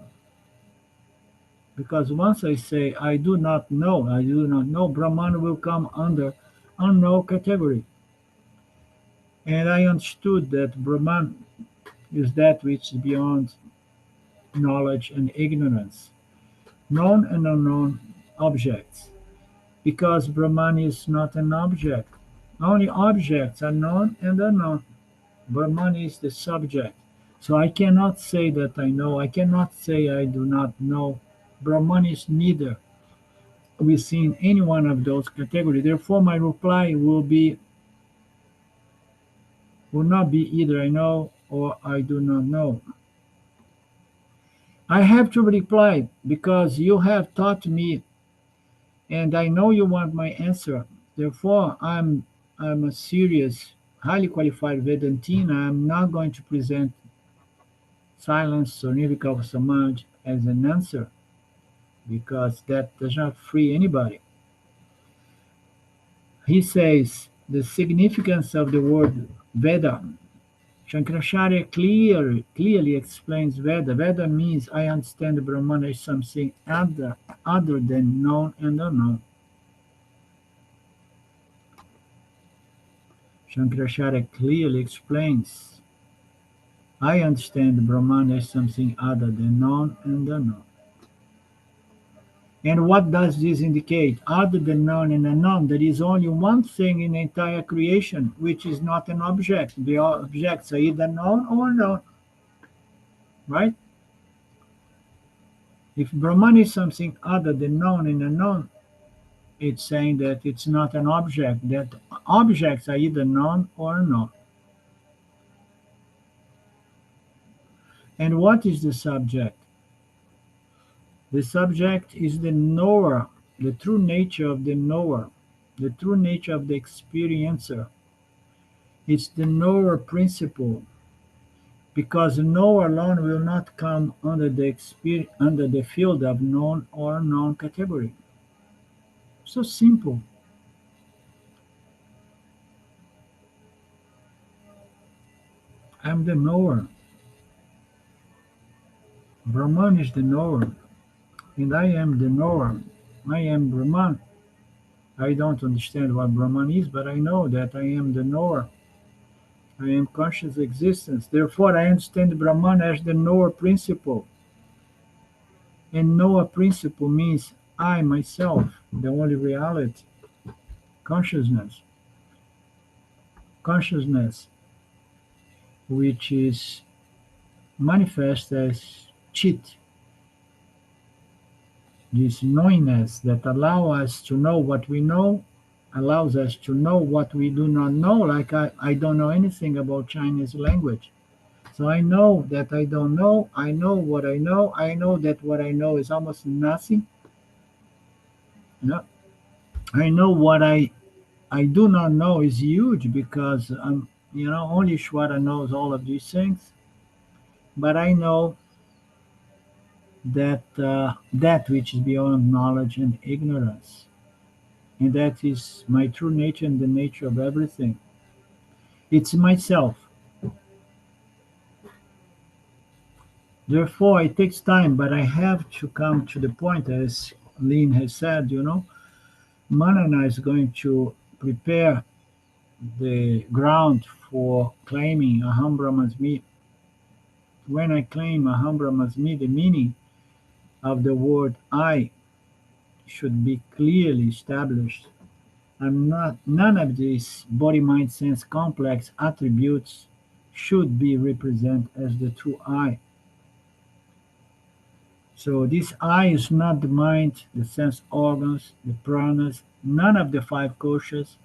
not know, Brahman will come under unknown category. And I understood that Brahman is that which is beyond knowledge and ignorance, known and unknown objects, because Brahman is not an object. Only objects are known and unknown. Brahman is the subject. So I cannot say that I know. I cannot say I do not know. Brahman is neither within any one of those categories. Therefore, my reply will not be either I know or I do not know. I have to reply because you have taught me, and I know you want my answer. Therefore, I'm a serious, highly qualified Vedantin. I'm not going to present silence or Nirvikalpa Samaj as an answer because that does not free anybody. He says the significance of the word Veda. Shankaracharya clearly explains Veda. Veda means I understand the Brahman as something other than known and unknown. Shankaracharya clearly explains I understand the Brahman as something other than known and unknown. And what does this indicate? Other than known and unknown, there is only one thing in the entire creation which is not an object. The objects are either known or unknown, right? If Brahman is something other than known and unknown, it's saying that it's not an object, that objects are either known or unknown. And what is the subject? The subject is the knower, the true nature of the knower, the true nature of the experiencer. It's the knower principle, because the knower alone will not come under under the field of known or unknown category. So simple. I'm the knower. Brahman is the knower. and I am the knower. I am Brahman. I don't understand what Brahman is, but I know that I am the knower. I am conscious existence. Therefore, I understand Brahman as the knower principle. And knower principle means I, myself, the only reality, consciousness. Consciousness, which is manifest as chit, this knowingness that allow us to know what we know, allows us to know what we do not know. Like I don't know anything about Chinese language. So I know that I don't know. I know what I know. I know that what I know is almost nothing. You know, I know what I do not know is huge because only Shwara knows all of these things. But I know that that which is beyond knowledge and ignorance, and that is my true nature and the nature of everything. It's myself. Therefore, it takes time, but I have to come to the point, as Lynn has said. Manana is going to prepare the ground for claiming Aham Brahmasmi. When I claim Aham Brahmasmi, the meaning of the word I should be clearly established. And none of these body mind sense complex attributes should be represented as the true I. So this I is not the mind, the sense organs, the pranas, none of the five koshas.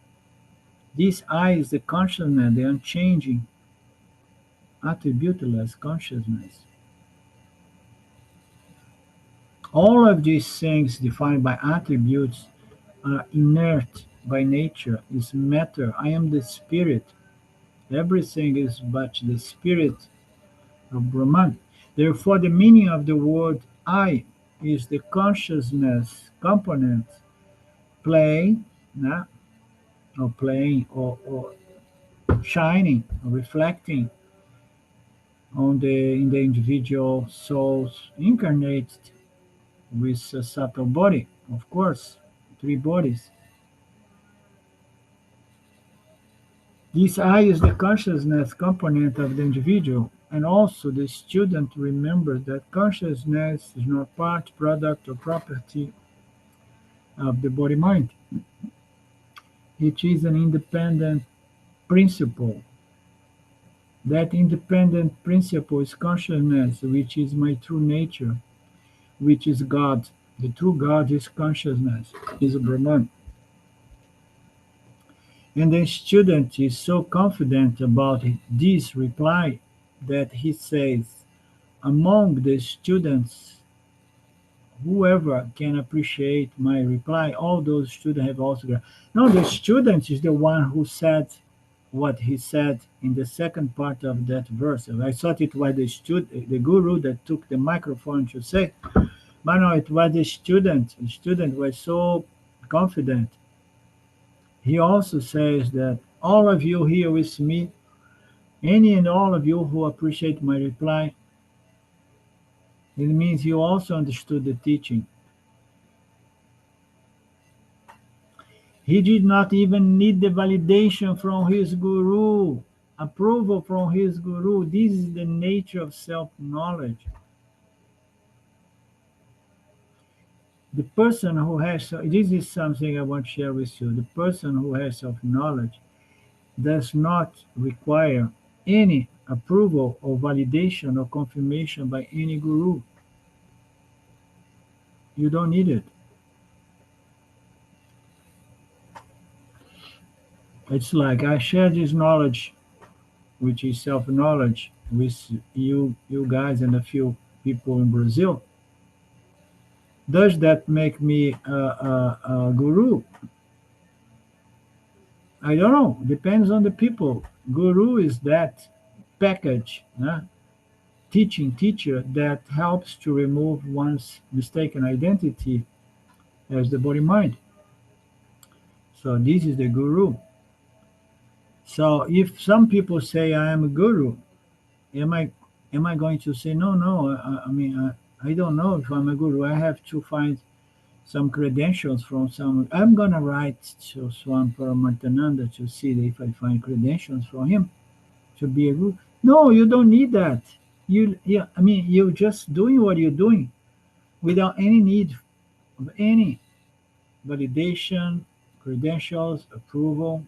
This I is the consciousness, the unchanging, attributeless consciousness. All of these things defined by attributes are inert by nature, is matter. I am the spirit. Everything is but the spirit of Brahman. Therefore, the meaning of the word I is the consciousness component playing, nah, or playing, or shining, or reflecting on the in the individual souls incarnated with a subtle body. Of course, three bodies. This I is the consciousness component of the individual, and also the student remembers that consciousness is not part, product, or property of the body mind. It is an independent principle. That independent principle is consciousness, which is my true nature, which is God. The true God is consciousness, is Brahman. And the student is so confident about this reply that he says, among the students, whoever can appreciate my reply, all those students have also got. No, the student is the one who said what he said in the second part of that verse. I thought it was the guru that took the microphone to say, but no, it was the student. The student was so confident. He also says that all of you here with me, any and all of you who appreciate my reply, it means you also understood the teaching. He did not even need the validation from his guru, approval from his guru. This is the nature of self-knowledge. The person who has, this is something I want to share with you. The person who has self-knowledge does not require any approval or validation or confirmation by any guru. You don't need it. It's like I share this knowledge, which is self-knowledge, with you guys and a few people in Brazil. Does that make me a guru? I don't know. Depends on the people. Guru is that package, teaching teacher that helps to remove one's mistaken identity as the body mind. So this is the guru. So if some people say I am a guru, am I am I going to say no? No. I don't know if I'm a guru. I have to find some credentials from some. I'm gonna write to Swam Paramarthananda to see if I find credentials from him to be a guru. No, you don't need that. Yeah, I mean, you're just doing what you're doing without any need of any validation, credentials, approval.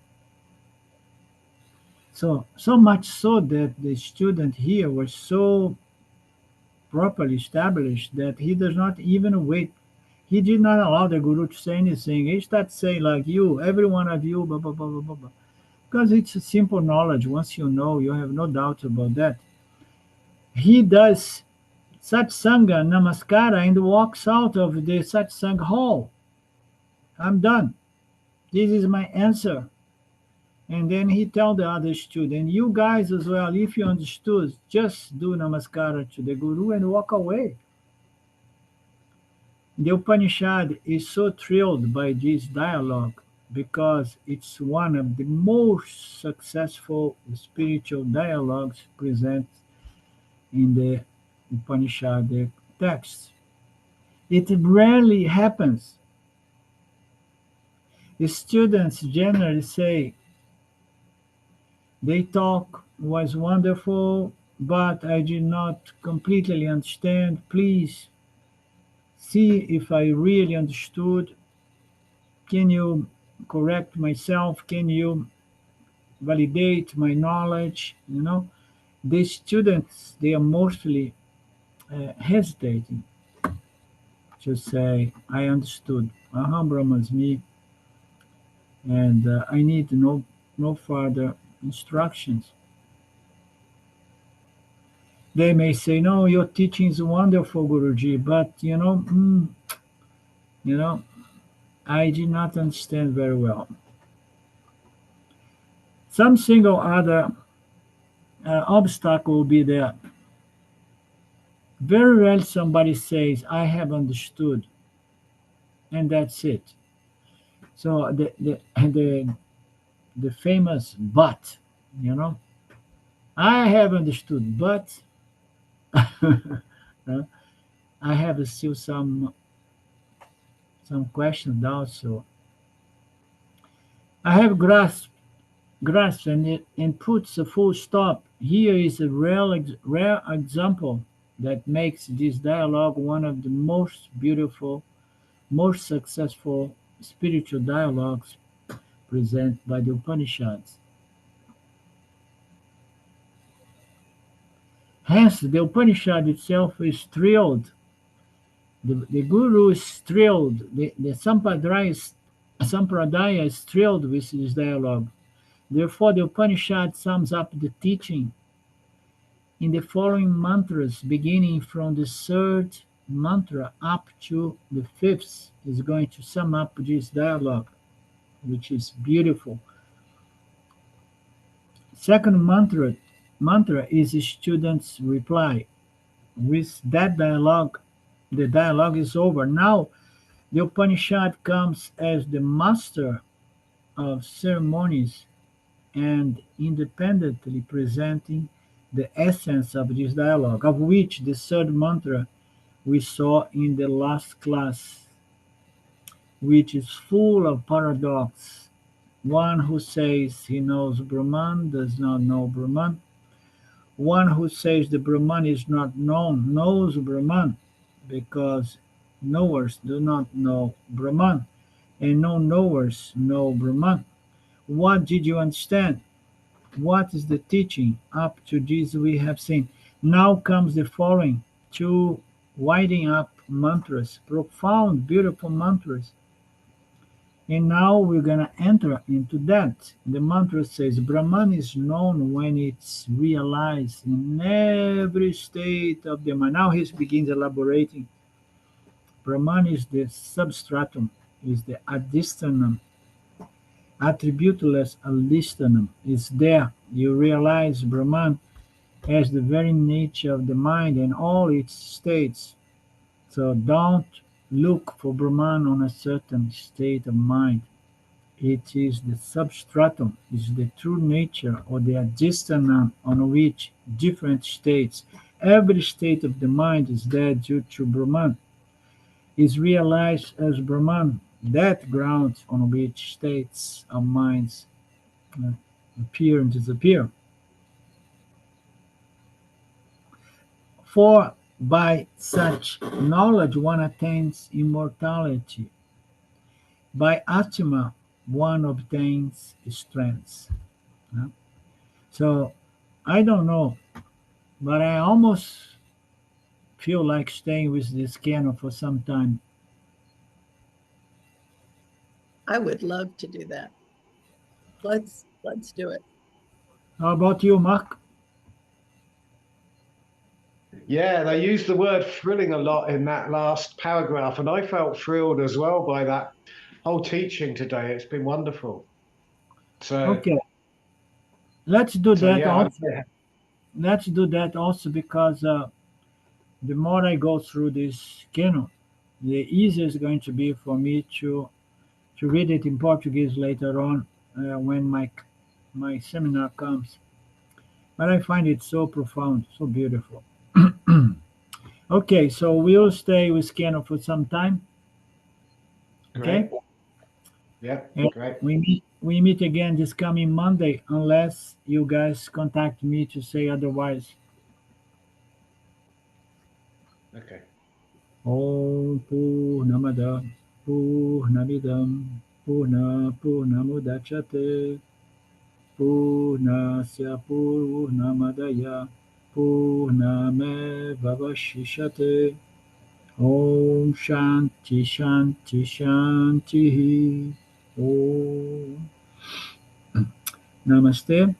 So much so that the student here was so properly established that he does not even wait. He did not allow the guru to say anything. He starts saying like you, every one of you, blah blah blah blah blah blah. Because it's a simple knowledge. Once you know, you have no doubt about that. He does satsanga, namaskara, and walks out of the satsang hall. I'm done. This is my answer. And then he tell the other student, you guys as well, if you understood, just do namaskara to the guru and walk away. The Upanishad is so thrilled by this dialogue because it's one of the most successful spiritual dialogues present in the Upanishad text. It rarely happens. The students generally say, the talk was wonderful, but I did not completely understand. Please see if I really understood. Can you correct myself? Can you validate my knowledge? The students, they are mostly hesitating to say, I understood. Aham Brahmasmi, and I need no further instructions. They may say, no, your teaching is wonderful, Guruji, but you know, I did not understand very well. Some single other obstacle will be there. Very rarely somebody says, I have understood, and that's it. So the famous but, you know, I have understood, but uh, I have still some questions also. I have grasped and puts a full stop. Here is a rare example that makes this dialogue one of the most beautiful, most successful spiritual dialogues presented by the Upanishads. Hence, the Upanishad itself is thrilled. The Guru is thrilled. The Sampradaya is thrilled with this dialogue. Therefore, the Upanishad sums up the teaching in the following mantras, beginning from the third mantra up to the fifth, is going to sum up this dialogue, which is beautiful. Second mantra is the student's reply. With that dialogue, the dialogue is over. Now, the Upanishad comes as the master of ceremonies and independently presenting the essence of this dialogue, of which the third mantra we saw in the last class, which is full of paradox. One who says he knows Brahman does not know Brahman. One who says the Brahman is not known knows Brahman, because knowers do not know Brahman, and no knowers know Brahman. What did you understand? What is the teaching? Up to this we have seen. Now comes the following two winding up mantras, profound, beautiful mantras. And now we're going to enter into that. The mantra says Brahman is known when it's realized in every state of the mind. Now he begins elaborating. Brahman is the substratum, is the adhisthanam, attributeless adhisthanam. Is there. You realize Brahman as the very nature of the mind and all its states. So don't look for Brahman on a certain state of mind. It is the substratum, is the true nature or the adhisthanam on which different states, every state of the mind is there due to Brahman, is realized as Brahman, that ground on which states of minds uh, appear and disappear. For by such knowledge one attains immortality. By Atma one obtains strength. Yeah. So I don't know, but I almost feel like staying with this Keno for some time. I would love to do that. Let's do it. How about you, Mark? Yeah, they used the word thrilling a lot in that last paragraph, and I felt thrilled as well by that whole teaching today. It's been wonderful. So, Okay, let's do so that yeah, also. Let's do that also because the more I go through this Keno, the easier it's going to be for me to read it in Portuguese later on when my seminar comes. But I find it so profound, so beautiful. Okay, so we'll stay with Keno for some time. Okay, great. Yeah, and great. we meet again this coming Monday, unless you guys contact me to say otherwise. Okay. Om Purnamada Purnamidam Purnamudachyate Purnasya Purnamadaya Purnamevavashishate. Om Shanti Shanti Shanti. Om Namaste.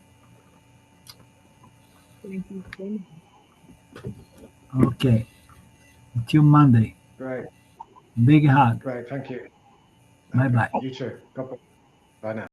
Thank you so much. Okay, until Monday. Great. Big hug. Great. Thank you. Bye Okay. bye. You too. God bless. Bye now.